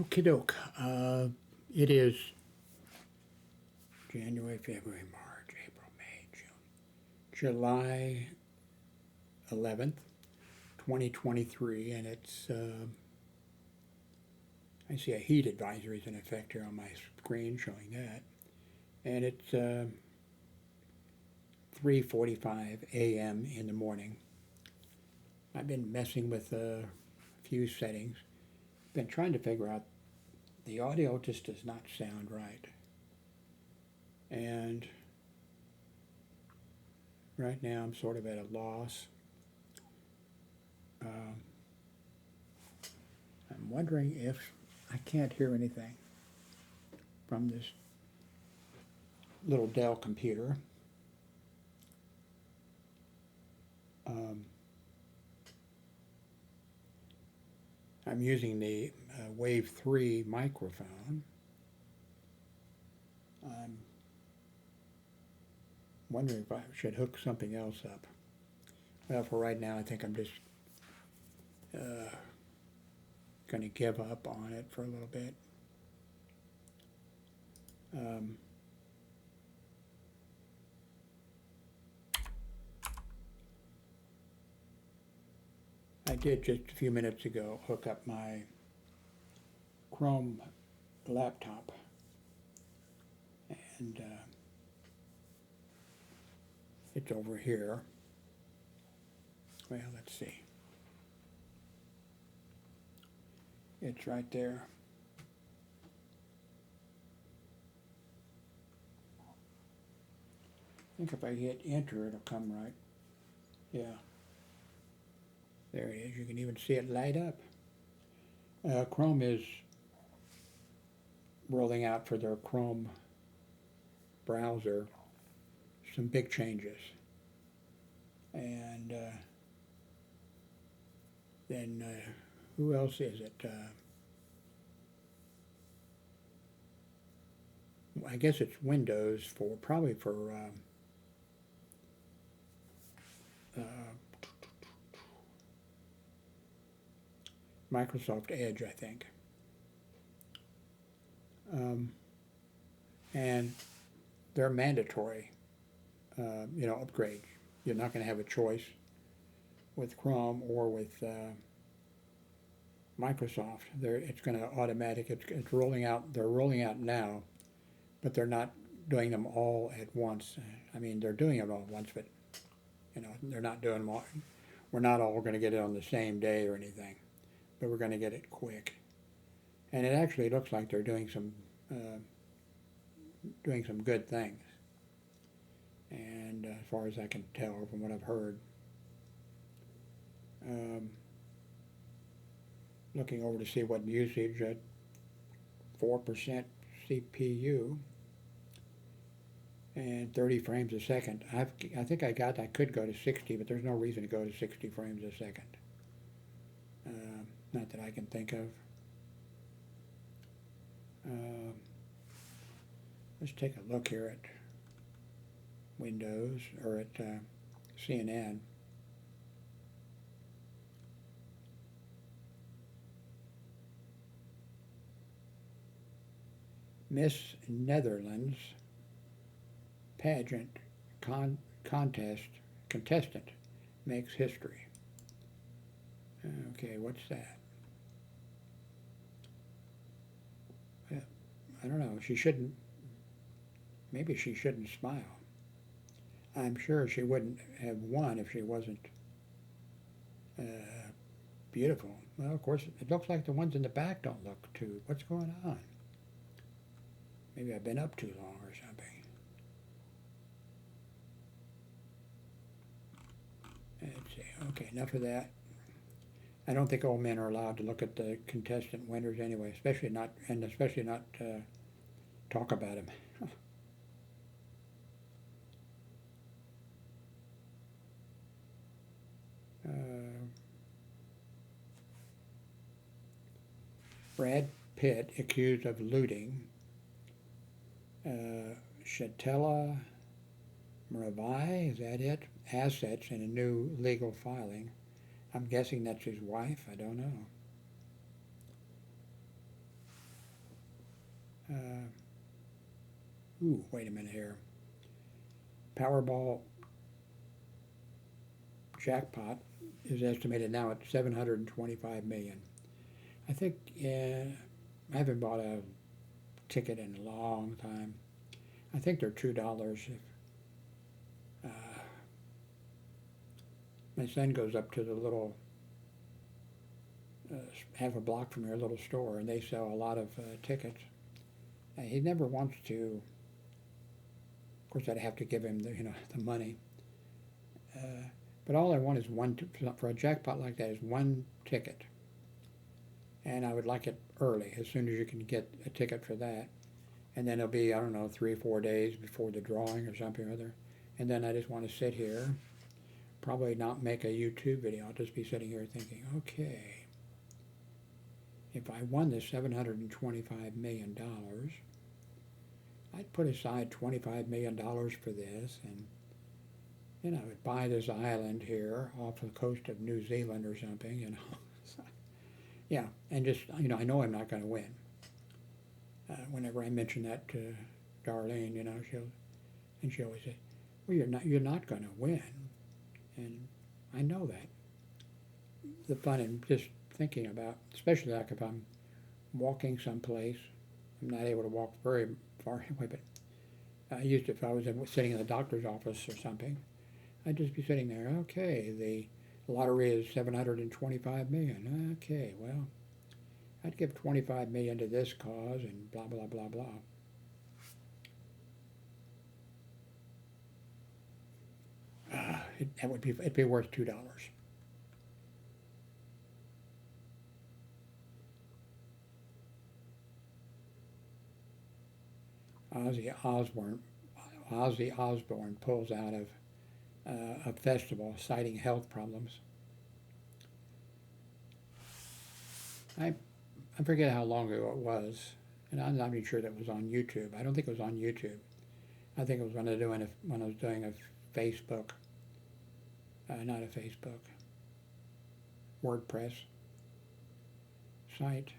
Okie doke. It is January, February, March, April, May, June, July 11th, 2023, and it's, I see a heat advisory is in effect here on my screen showing that, and it's 3:45 a.m. in the morning. I've been messing with a few settings, been trying to figure out the audio just does not sound right. And right now I'm sort of at a loss. I'm wondering if I can't hear anything from this little Dell computer. I'm using the Wave 3 microphone. I'm wondering if I should hook something else up. Well, for right now, I think I'm just going to give up on it for a little bit. I did just a few minutes ago hook up my Chrome laptop, and it's over here. Well, let's see. It's right there. I think if I hit enter, it'll come right. Yeah. There it is. You can even see it light up. Chrome is rolling out for their Chrome browser some big changes. And then who else is it? I guess it's Windows for probably for Microsoft Edge, I think. And they're mandatory, upgrades. You're not going to have a choice with Chrome or with Microsoft. It's going to automatic. It's rolling out. They're rolling out now, but they're not doing them all at once. I mean, they're doing it all at once, but they're not doing them all. We're not all going to get it on the same day or anything, but we're going to get it quick. And it actually looks like they're doing some good things. And as far as I can tell from what I've heard, looking over to see what usage at 4% CPU and 30 frames a second. I think I could go to 60, but there's no reason to go to 60 frames a second. Not that I can think of. Let's take a look here at Windows, or at CNN. Miss Netherlands pageant contestant makes history. Okay, what's that? I don't know. Maybe she shouldn't smile. I'm sure she wouldn't have won if she wasn't beautiful. Well, of course, it looks like the ones in the back don't look too. What's going on? Maybe I've been up too long or something. Let's see. Okay, enough of that. I don't think all men are allowed to look at the contestant winners anyway, especially not talk about them. Brad Pitt accused of looting Shatella Maravai, is that it? Assets in a new legal filing. I'm guessing that's his wife. I don't know. Wait a minute here. Powerball jackpot is estimated now at 725 million. I think I haven't bought a ticket in a long time. I think they're $2. My son goes up to the little half a block from here, little store, and they sell a lot of tickets. He never wants to. Of course, I'd have to give him the money. But all I want is for a jackpot like that is one ticket. And I would like it early, as soon as you can get a ticket for that. And then it'll be, I don't know, 3 or 4 days before the drawing or something or other. And then I just want to sit here, probably not make a YouTube video. I'll just be sitting here thinking, okay, if I won this $725 million, I'd put aside $25 million for this, and I would buy this island here off the coast of New Zealand or something, So, yeah, and just, I know I'm not going to win. Whenever I mention that to Darlene, she always says, well, you're not going to win. And I know that. The fun in just thinking about, especially like if I'm walking someplace, I'm not able to walk very far away, but I used to, if I was sitting in the doctor's office or something, I'd just be sitting there, okay, the lottery is 725 million. Okay, well, I'd give 25 million to this cause and blah, blah, blah, blah. It'd be worth $2. Ozzy Osbourne pulls out of a festival citing health problems. I forget how long ago it was, and I'm not even sure that was on YouTube. I don't think it was on YouTube. I think it was when I was doing a Facebook, not a Facebook, WordPress site,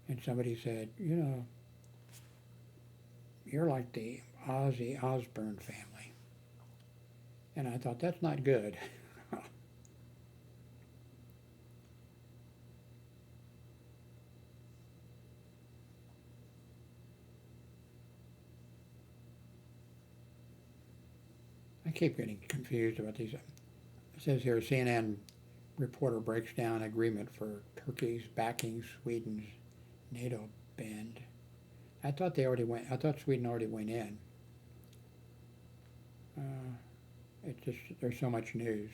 and somebody said, you're like the Ozzy Osbourne family. And I thought, that's not good. I keep getting confused about these. It says here, CNN reporter breaks down agreement for Turkey's backing Sweden's NATO bid. I thought Sweden already went in. It's just, there's so much news.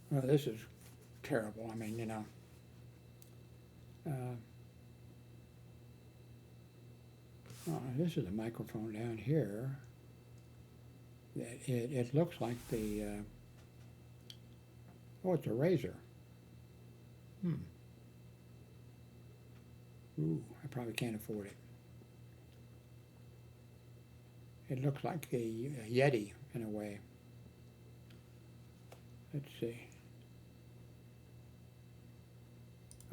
Well, this is terrible. I mean, this is a microphone down here. It looks like the, it's a razor. Ooh, I probably can't afford it. It looks like a Yeti in a way. Let's see.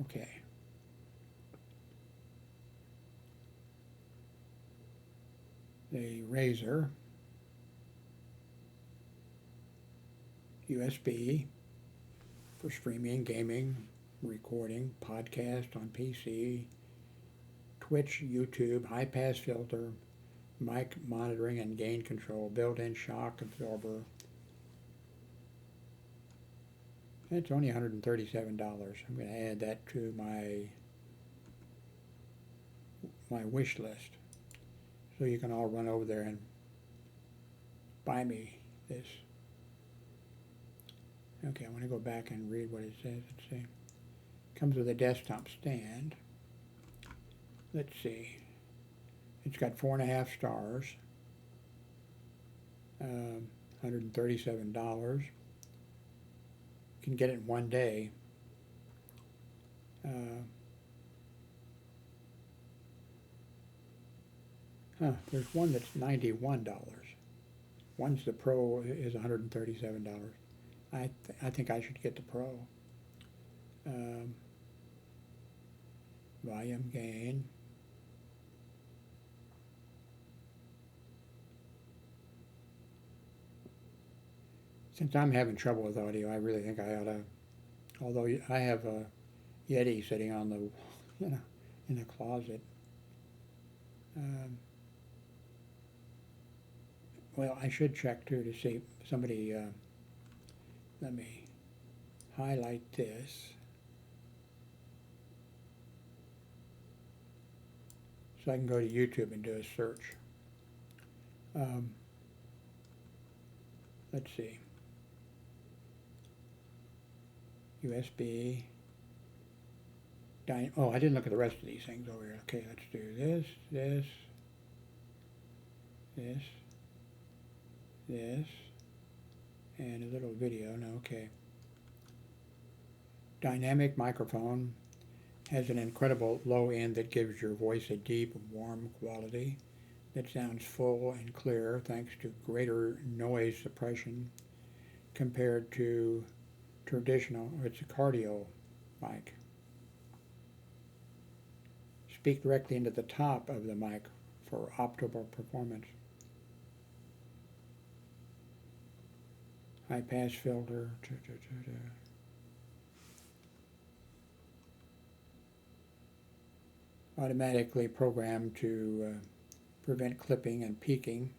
Okay. The razor, USB for streaming, gaming, recording, podcast on PC, Twitch, YouTube, high-pass filter, mic monitoring and gain control, built-in shock absorber. It's only $137. I'm going to add that to my wish list, so you can all run over there and buy me this. Okay, I want to go back and read what it says. Let's see. Comes with a desktop stand. Let's see. It's got 4.5 stars. $137. You can get it in one day. There's one that's $91. One's the Pro is $137. I think I should get the Pro. Um, volume gain. Since I'm having trouble with audio, I really think I ought to. Although I have a Yeti sitting on the, in the closet. Um, well, I should check too to see if somebody. Let me highlight this so I can go to YouTube and do a search. Um, let's see. USB. Oh, I didn't look at the rest of these things over here. Okay, let's do this, and a little video. No, okay. Dynamic microphone has an incredible low end that gives your voice a deep, warm quality that sounds full and clear thanks to greater noise suppression compared to traditional, it's a cardio mic. Speak directly into the top of the mic for optimal performance. High pass filter. Automatically programmed to prevent clipping and peaking.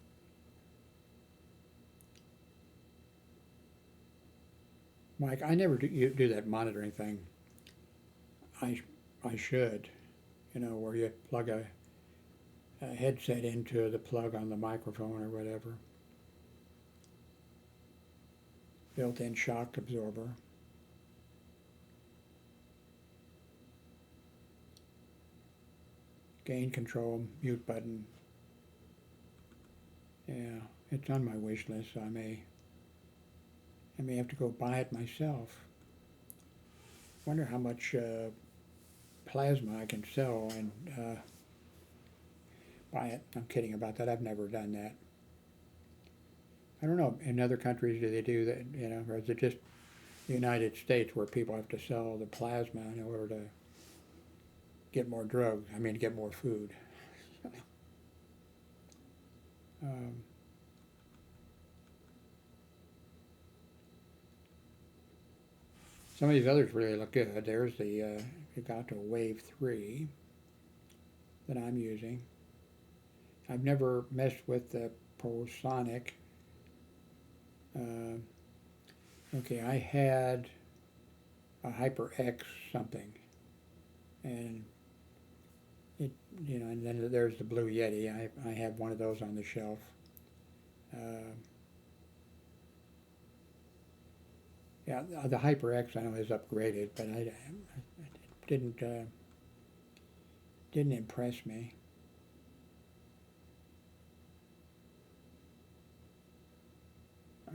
Mike, I never do that monitoring thing. I should, where you plug a headset into the plug on the microphone or whatever. Built-in shock absorber. Gain control, mute button. Yeah, it's on my wish list, so I may have to go buy it myself. Wonder how much plasma I can sell and buy it. I'm kidding about that. I've never done that. I don't know. In other countries, do they do that? Or is it just the United States where people have to sell the plasma in order to get more drugs? I mean, to get more food. Some of these others really look good. There's the Elgato Wave 3 that I'm using. I've never messed with the ProSonic. Okay, I had a HyperX something, and it, and then there's the Blue Yeti. I have one of those on the shelf. Yeah, the HyperX I know is upgraded, but it didn't impress me.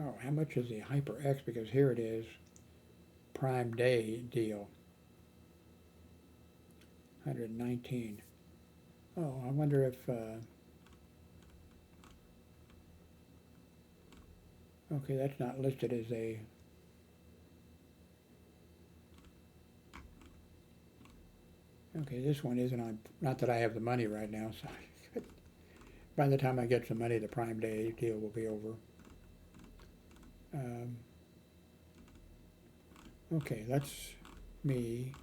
Oh, how much is the HyperX? Because here it is, Prime Day deal, 119. Oh, I wonder if. Okay, that's not listed as a. Okay, this one isn't on. Not that I have the money right now, so by the time I get some money, the Prime Day deal will be over. Okay, that's me.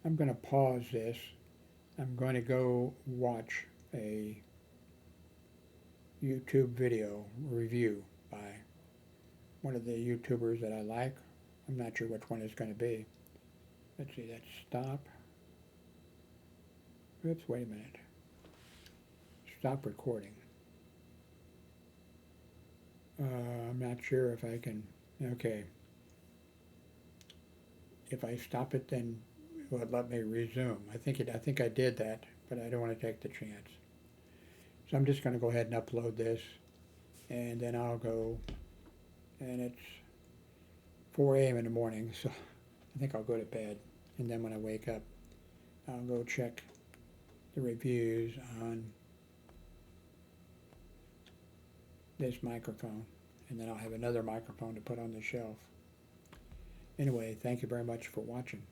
I'm going to pause this. I'm going to go watch a YouTube video review by one of the YouTubers that I like. I'm not sure which one it's going to be. Let's see, that's stop. Oops, wait a minute. Stop recording. I'm not sure if I can. Okay. If I stop it, then it will let me resume. I think I did that, but I don't want to take the chance. So I'm just going to go ahead and upload this, and then I'll go. And it's 4 a.m. in the morning, so I think I'll go to bed. And then when I wake up, I'll go check the reviews on this microphone, and then I'll have another microphone to put on the shelf. Anyway, thank you very much for watching.